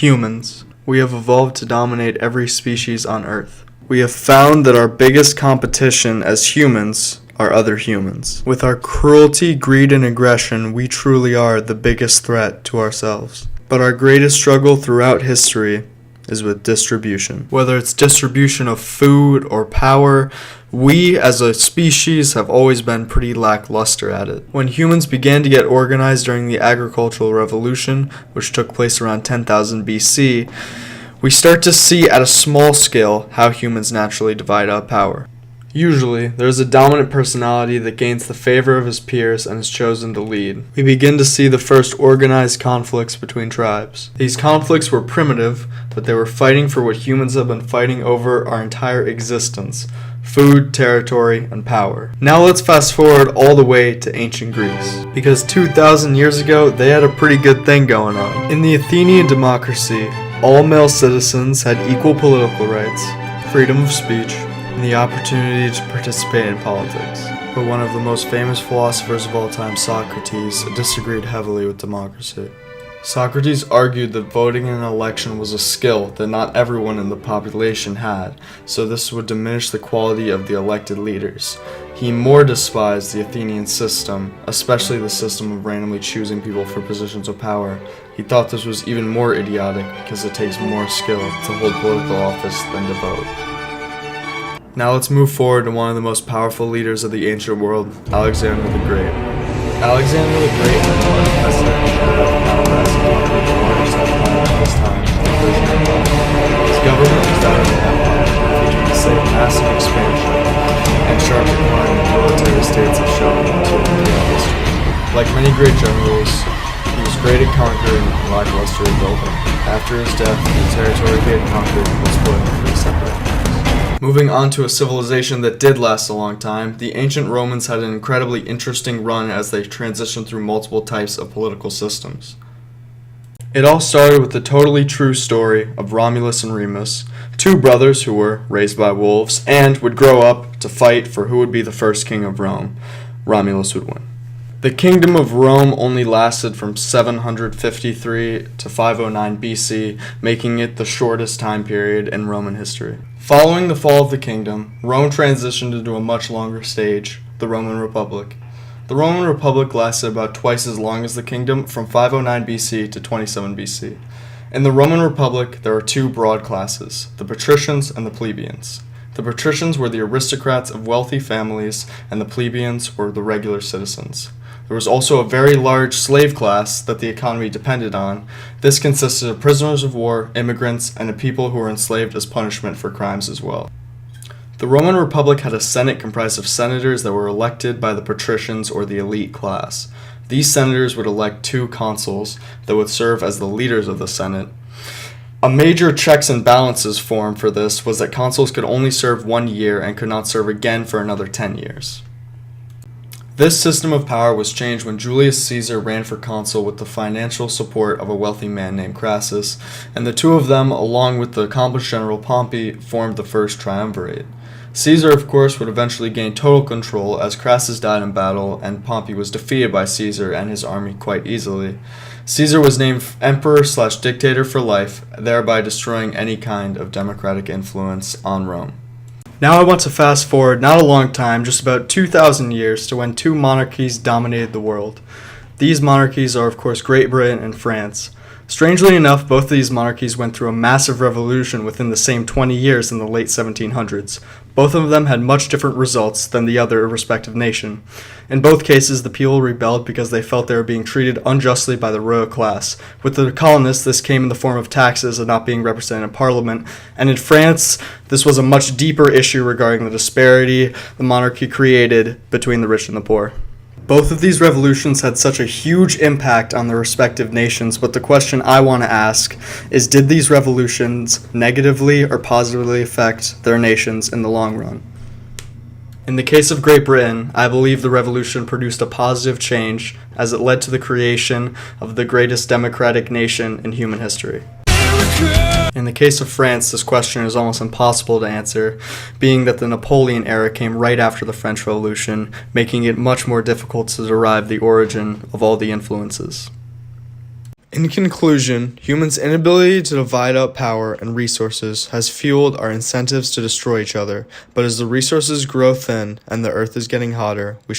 Humans. We have evolved to dominate every species on Earth. We have found that our biggest competition as humans are other humans. With our cruelty, greed, and aggression, we truly are the biggest threat to ourselves. But our greatest struggle throughout history is with distribution. Whether it's distribution of food or power, we as a species have always been pretty lackluster at it. When humans began to get organized during the agricultural revolution, which took place around 10,000 BC, we start to see at a small scale how humans naturally divide up power. Usually, there's a dominant personality that gains the favor of his peers and is chosen to lead. We begin to see the first organized conflicts between tribes. These conflicts were primitive, but they were fighting for what humans have been fighting over our entire existence: food, territory, and power. Now let's fast forward all the way to ancient Greece, because 2,000 years ago, they had a pretty good thing going on. In the Athenian democracy, all male citizens had equal political rights, freedom of speech, and the opportunity to participate in politics. But one of the most famous philosophers of all time, Socrates, disagreed heavily with democracy. Socrates argued that voting in an election was a skill that not everyone in the population had, so this would diminish the quality of the elected leaders. He more despised the Athenian system, especially the system of randomly choosing people for positions of power. He thought this was even more idiotic because it takes more skill to hold political office than to vote. Now let's move forward to one of the most powerful leaders of the ancient world, Alexander the Great. Alexander the Great had an unprecedented share of power as he conquered the largest empire of his time, the Persian Empire. His government was that of an empire, making to say massive expansion and sharp decline in military states have shown throughout history. Like many great generals, he was great at conquering and lackluster at building. After his death, the territory he had conquered was split into 3 separate empires. Moving on to a civilization that did last a long time, the ancient Romans had an incredibly interesting run as they transitioned through multiple types of political systems. It all started with the totally true story of Romulus and Remus, 2 brothers who were raised by wolves and would grow up to fight for who would be the first king of Rome. Romulus would win. The kingdom of Rome only lasted from 753 to 509 BC, making it the shortest time period in Roman history. Following the fall of the kingdom, Rome transitioned into a much longer stage, the Roman Republic. The Roman Republic lasted about twice as long as the kingdom, from 509 BC to 27 BC. In the Roman Republic, there are 2 broad classes, the patricians and the plebeians. The patricians were the aristocrats of wealthy families, and the plebeians were the regular citizens. There was also a very large slave class that the economy depended on. This consisted of prisoners of war, immigrants, and of people who were enslaved as punishment for crimes as well. The Roman Republic had a Senate comprised of senators that were elected by the patricians or the elite class. These senators would elect 2 consuls that would serve as the leaders of the Senate. A major checks and balances form for this was that consuls could only serve 1 year and could not serve again for another 10 years. This system of power was changed when Julius Caesar ran for consul with the financial support of a wealthy man named Crassus, and the 2 of them, along with the accomplished general Pompey, formed the first triumvirate. Caesar, of course, would eventually gain total control as Crassus died in battle, and Pompey was defeated by Caesar and his army quite easily. Caesar was named emperor/dictator for life, thereby destroying any kind of democratic influence on Rome. Now I want to fast forward not a long time, just about 2,000 years, to when 2 monarchies dominated the world. These monarchies are of course Great Britain and France. Strangely enough, both of these monarchies went through a massive revolution within the same 20 years in the late 1700s. Both of them had much different results than the other respective nation. In both cases, the people rebelled because they felt they were being treated unjustly by the royal class. With the colonists, this came in the form of taxes and not being represented in parliament. And in France, this was a much deeper issue regarding the disparity the monarchy created between the rich and the poor. Both of these revolutions had such a huge impact on their respective nations, but the question I want to ask is, did these revolutions negatively or positively affect their nations in the long run? In the case of Great Britain, I believe the revolution produced a positive change as it led to the creation of the greatest democratic nation in human history. In the case of France, this question is almost impossible to answer, being that the Napoleon era came right after the French Revolution, making it much more difficult to derive the origin of all the influences. In conclusion, humans' inability to divide up power and resources has fueled our incentives to destroy each other, but as the resources grow thin and the earth is getting hotter, we